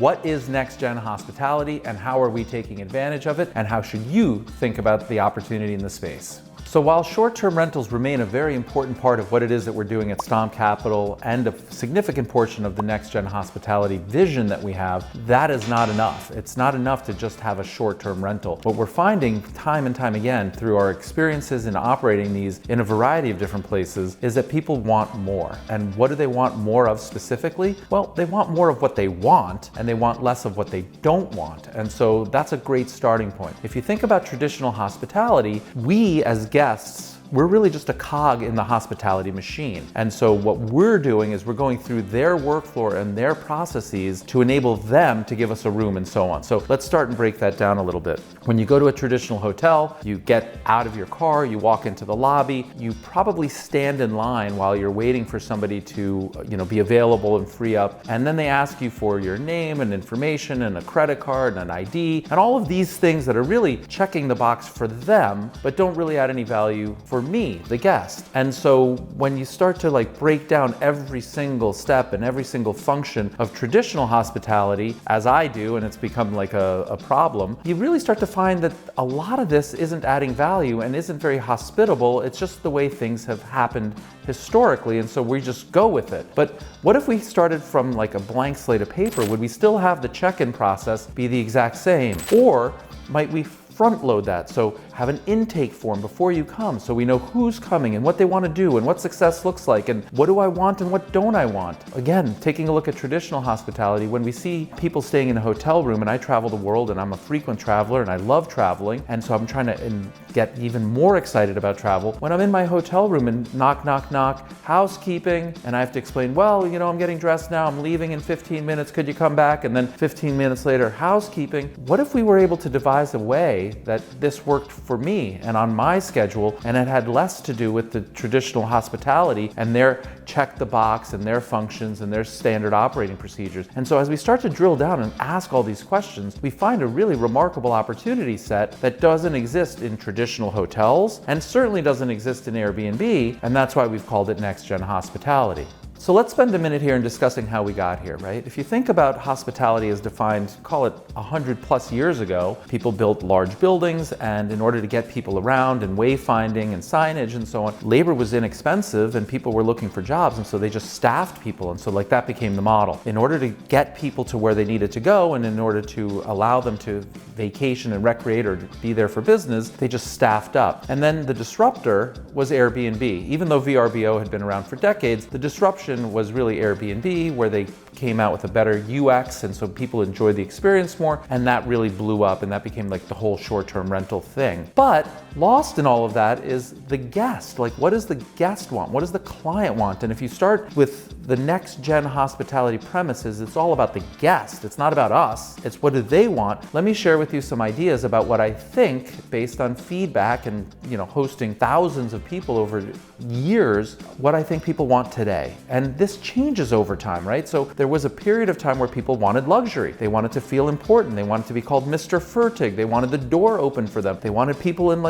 What is next-gen hospitality and how are we taking advantage of it, and how should you think about the opportunity in the space? So while short-term rentals remain a very important part of what it is that we're doing at Stomp Capital and a significant portion of the next-gen hospitality vision that we have, that is not enough. It's not enough to just have a short-term rental. What we're finding time and time again through our experiences in operating these in a variety of different places is that people want more. And what do they want more of specifically? Well, they want more of what they want and they want less of what they don't want. And so that's a great starting point. If you think about traditional hospitality, we as guests, we're really just a cog in the hospitality machine. And so what we're doing is we're going through their workflow and their processes to enable them to give us a room and so on. So let's start and break that down a little bit. When you go to a traditional hotel, you get out of your car, you walk into the lobby, you probably stand in line while you're waiting for somebody to be available and free up. And then they ask you for your name and information and a credit card and an ID and all of these things that are really checking the box for them, but don't really add any value for me, the guest. And so when you start to break down every single step and every single function of traditional hospitality, as I do, and it's become like a problem, you really start to find that a lot of this isn't adding value and isn't very hospitable. It's just the way things have happened historically, and so we just go with it. But what if we started from a blank slate of paper? Would we still have the check-in process be the exact same? Or might we front load that? So have an intake form before you come so we know who's coming and what they want to do and what success looks like and what do I want and what don't I want. Again, taking a look at traditional hospitality, when we see people staying in a hotel room, and I travel the world and I'm a frequent traveler and I love traveling, and so I'm trying to get even more excited about travel. When I'm in my hotel room and knock, knock, knock, housekeeping, and I have to explain, well, I'm getting dressed now, I'm leaving in 15 minutes, could you come back? And then 15 minutes later, housekeeping. What if we were able to devise a way that this worked for me and on my schedule, and it had less to do with the traditional hospitality and their check the box and their functions and their standard operating procedures? And so as we start to drill down and ask all these questions, we find a really remarkable opportunity set that doesn't exist in traditional hotels and certainly doesn't exist in Airbnb, and that's why we've called it Next Gen Hospitality. So let's spend a minute here in discussing how we got here, right? If you think about hospitality as defined, call it 100+ years ago, people built large buildings, and in order to get people around and wayfinding and signage and so on, labor was inexpensive and people were looking for jobs, and so they just staffed people, and so that became the model. In order to get people to where they needed to go and in order to allow them to vacation and recreate or be there for business, they just staffed up. And then the disruptor was Airbnb. Even though VRBO had been around for decades, the disruption was really Airbnb, where they came out with a better UX, and so people enjoyed the experience more, and that really blew up, and that became the whole short-term rental thing. But lost in all of that is the guest. What does the guest want? What does the client want? And if you start with the next gen hospitality premises, it's all about the guest. It's not about us. It's what do they want? Let me share with you some ideas about what I think, based on feedback and hosting thousands of people over years, what I think people want today. And this changes over time, right? So there was a period of time where people wanted luxury. They wanted to feel important. They wanted to be called Mr. Fertig. They wanted the door open for them. They wanted people in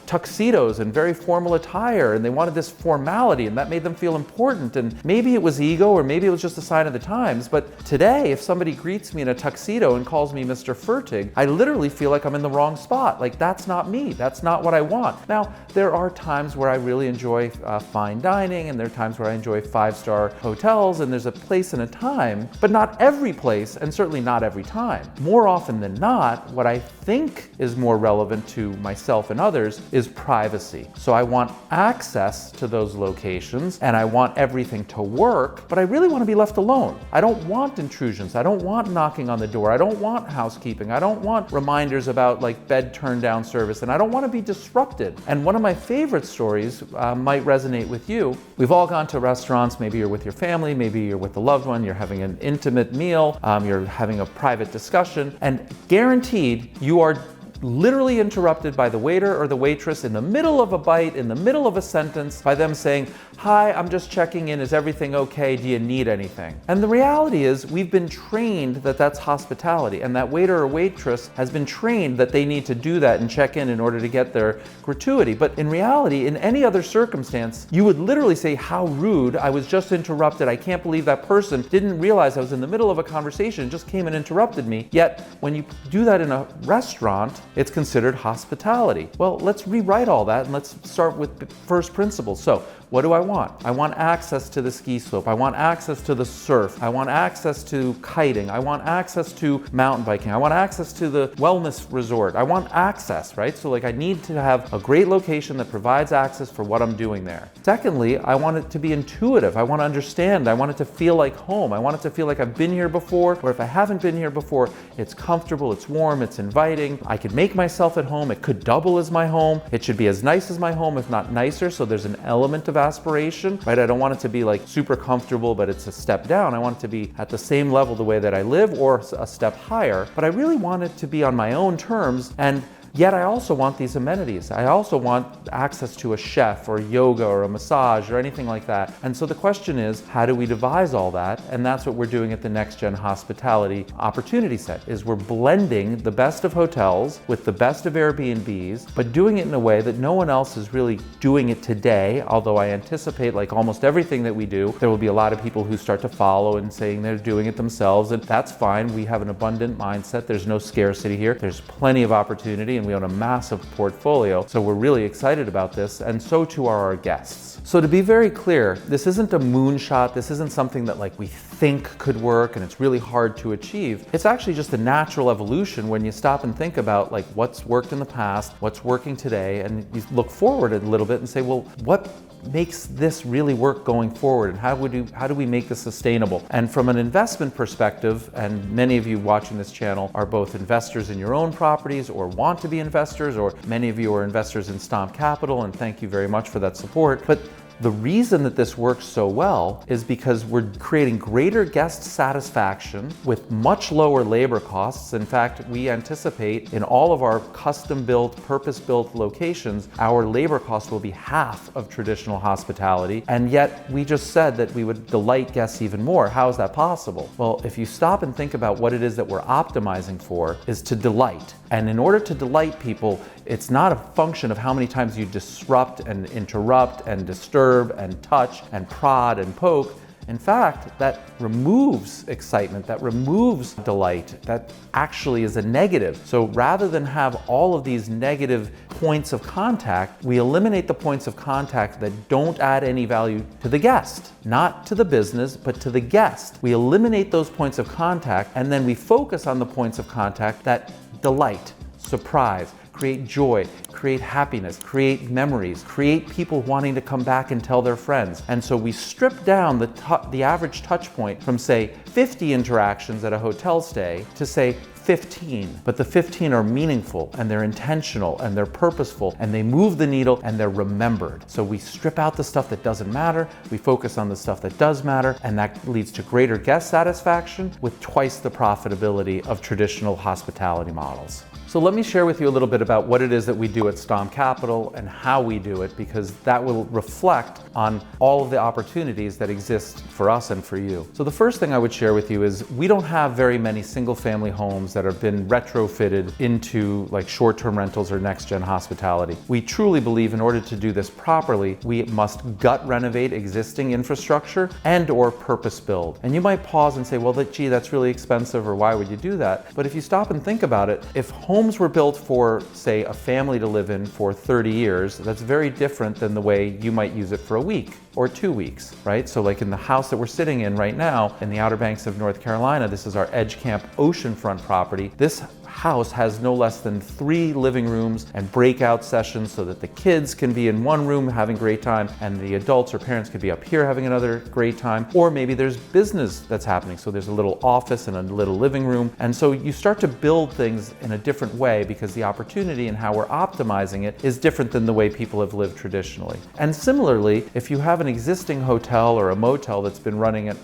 tuxedos and very formal attire, and they wanted this formality, and that made them feel important. And maybe it was ego, or maybe it was just a sign of the times, but today, if somebody greets me in a tuxedo and calls me Mr. Fertig, I literally feel like I'm in the wrong spot. That's not me. That's not what I want. Now, there are times where I really enjoy fine dining, and there are times where I enjoy 5-star hotels, and there's a place and a time, but not every place, and certainly not every time. More often than not, what I think is more relevant to myself and others is privacy. So I want access to those locations, and I want everything to work, but I really want to be left alone. I don't want intrusions. I don't want knocking on the door. I don't want housekeeping. I don't want reminders about bed turn down service, and I don't want to be disrupted. And one of my favorite stories might resonate with you. We've all gone to restaurants. Maybe you're with your family, maybe you're with a loved one, you're having an intimate meal, you're having a private discussion, and guaranteed you are literally interrupted by the waiter or the waitress in the middle of a bite, in the middle of a sentence, by them saying, "Hi, I'm just checking in. Is everything okay? Do you need anything?" And the reality is we've been trained that that's hospitality, and that waiter or waitress has been trained that they need to do that and check in order to get their gratuity. But in reality, in any other circumstance, you would literally say, "How rude, I was just interrupted. I can't believe that person didn't realize I was in the middle of a conversation and just came and interrupted me." Yet, when you do that in a restaurant, it's considered hospitality. Well, let's rewrite all that and let's start with first principles. So, what do I want? I want access to the ski slope. I want access to the surf. I want access to kiting. I want access to mountain biking. I want access to the wellness resort. I want access, right? So like I need to have a great location that provides access for what I'm doing there. Secondly, I want it to be intuitive. I want to understand. I want it to feel like home. I want it to feel like I've been here before, or if I haven't been here before, it's comfortable, it's warm, it's inviting. I could make myself at home. It could double as my home. It should be as nice as my home, if not nicer. So there's an element of aspiration, right? I don't want it to be like super comfortable, but it's a step down. I want it to be at the same level the way that I live or a step higher, but I really want it to be on my own terms. And yet I also want these amenities. I also want access to a chef or yoga or a massage or anything like that. And so the question is, how do we devise all that? And that's what we're doing at the Next Gen Hospitality Opportunity Set, is we're blending the best of hotels with the best of Airbnbs, but doing it in a way that no one else is really doing it today. Although I anticipate, like almost everything that we do, there will be a lot of people who start to follow and saying they're doing it themselves, and that's fine. We have an abundant mindset. There's no scarcity here. There's plenty of opportunity, and we own a massive portfolio. So we're really excited about this, and so too are our guests. So to be very clear, this isn't a moonshot. This isn't something that like we think could work and it's really hard to achieve. It's actually just a natural evolution when you stop and think about like what's worked in the past, what's working today, and you look forward a little bit and say, well, what makes this really work going forward, and how do we make this sustainable? And from an investment perspective, and many of you watching this channel are both investors in your own properties or want to be investors, or many of you are investors in Stomp Capital, and thank you very much for that support. But the reason that this works so well is because we're creating greater guest satisfaction with much lower labor costs. In fact, we anticipate in all of our custom-built, purpose-built locations, our labor costs will be half of traditional hospitality. And yet we just said that we would delight guests even more. How is that possible? Well, if you stop and think about what it is that we're optimizing for, is to delight. And in order to delight people, it's not a function of how many times you disrupt and interrupt and disturb and touch and prod and poke. In fact, that removes excitement, that removes delight, that actually is a negative. So rather than have all of these negative points of contact, we eliminate the points of contact that don't add any value to the guest, not to the business, but to the guest. We eliminate those points of contact, and then we focus on the points of contact that delight, surprise, create joy, create happiness, create memories, create people wanting to come back and tell their friends. And so we strip down the average touch point from, say, 50 interactions at a hotel stay to, say, 15. But the 15 are meaningful, and they're intentional, and they're purposeful, and they move the needle, and they're remembered. So we strip out the stuff that doesn't matter, we focus on the stuff that does matter, and that leads to greater guest satisfaction with twice the profitability of traditional hospitality models. So let me share with you a little bit about what it is that we do at Stomp Capital and how we do it, because that will reflect on all of the opportunities that exist for us and for you. So the first thing I would share with you is we don't have very many single-family homes that have been retrofitted into like short-term rentals or next-gen hospitality. We truly believe in order to do this properly, we must gut renovate existing infrastructure and or purpose build. And you might pause and say, well, gee, that's really expensive, or why would you do that? But if you stop and think about it, if homes were built for, say, a family to live in for 30 years, that's very different than the way you might use it for a week or 2 weeks, right? So like in the house that we're sitting in right now in the Outer Banks of North Carolina, this is our Edge Camp oceanfront property. This house has no less than 3 living rooms and breakout sessions so that the kids can be in one room having a great time and the adults or parents could be up here having another great time. Or maybe there's business that's happening, so there's a little office and a little living room. And so you start to build things in a different way because the opportunity and how we're optimizing it is different than the way people have lived traditionally. And similarly, if you have an existing hotel or a motel that's been running it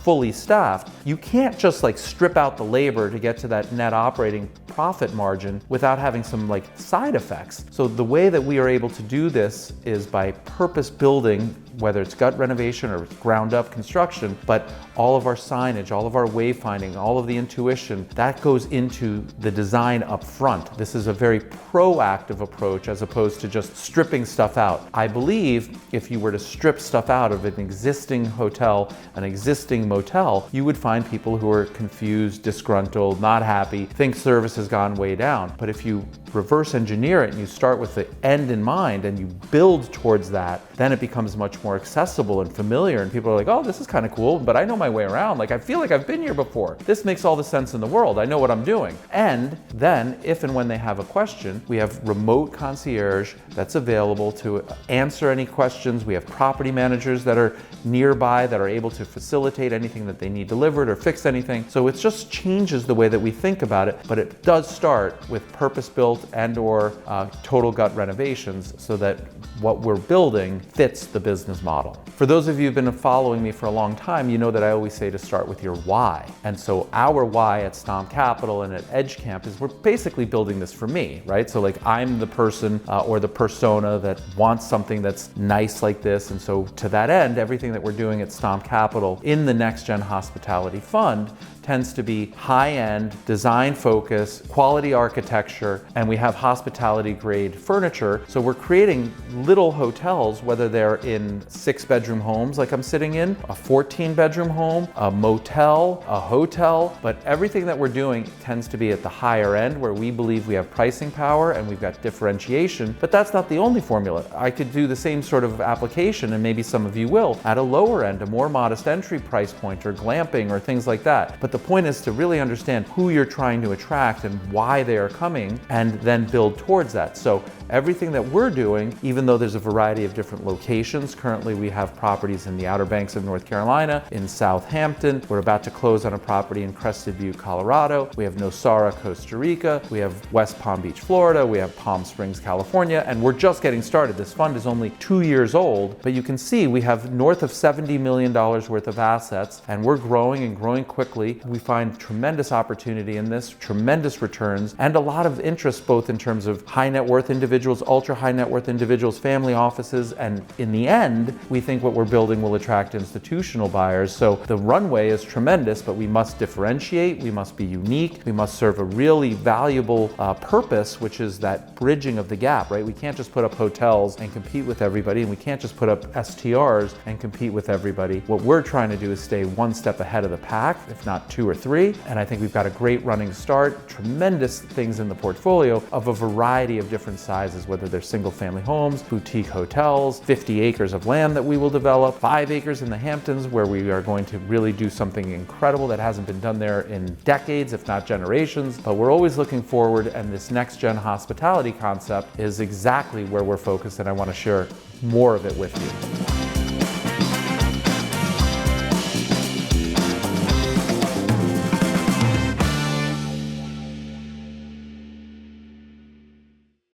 fully staffed, you can't just like strip out the labor to get to that net operating profit margin without having some like side effects. So the way that we are able to do this is by purpose building, whether it's gut renovation or ground up construction, but all of our signage, all of our wayfinding, all of the intuition, that goes into the design up front. This is a very proactive approach as opposed to just stripping stuff out. I believe if you were to strip stuff out of an existing hotel, an existing motel, you would find people who are confused, disgruntled, not happy, think service has gone way down. But if you reverse engineer it and you start with the end in mind and you build towards that, then it becomes much more accessible and familiar, and people are like, oh, this is kind of cool, but I know my way around. Like, I feel like I've been here before. This makes all the sense in the world. I know what I'm doing. And then if and when they have a question, we have remote concierge that's available to answer any questions. We have property managers that are nearby that are able to facilitate anything that they need delivered or fix anything. So it just changes the way that we think about it, but it does start with purpose-built and or total gut renovations so that what we're building fits the business model. For those of you who've been following me for a long time, you know that I always say to start with your why. And so our why at Stomp Capital and at EdgeCamp is we're basically building this for me, right? So like I'm the person or the persona that wants something that's nice like this. And so to that end, everything that we're doing at Stomp Capital in the Next Gen Hospitality Fund tends to be high-end, design-focused, quality architecture, and we have hospitality-grade furniture. So we're creating little hotels, whether they're in 6-bedroom homes like I'm sitting in, a 14-bedroom home, a motel, a hotel, but everything that we're doing tends to be at the higher end where we believe we have pricing power and we've got differentiation, but that's not the only formula. I could do the same sort of application, and maybe some of you will, at a lower end, a more modest entry price point or glamping or things like that. But the point is to really understand who you're trying to attract and why they are coming, and then build towards that. So everything that we're doing, even though there's a variety of different locations, currently we have properties in the Outer Banks of North Carolina, in Southampton, we're about to close on a property in Crested Butte, Colorado, we have Nosara, Costa Rica, we have West Palm Beach, Florida, we have Palm Springs, California, and we're just getting started. This fund is only 2 years old, but you can see we have north of $70 million worth of assets, and we're growing and growing quickly. We find tremendous opportunity in this, tremendous returns, and a lot of interest both in terms of high net worth individuals, ultra high net worth individuals, family offices, and in the end, we think what we're building will attract institutional buyers. So the runway is tremendous, but we must differentiate, we must be unique, we must serve a really valuable purpose, which is that bridging of the gap, right? We can't just put up hotels and compete with everybody, and we can't just put up STRs and compete with everybody. What we're trying to do is stay one step ahead of the pack, if not 2 or 3, and I think we've got a great running start, tremendous things in the portfolio of a variety of different sizes, whether they're single family homes, boutique hotels, 50 acres of land that we will develop, 5 acres in the Hamptons where we are going to really do something incredible that hasn't been done there in decades, if not generations. But we're always looking forward, and this next gen hospitality concept is exactly where we're focused, and I want to share more of it with you.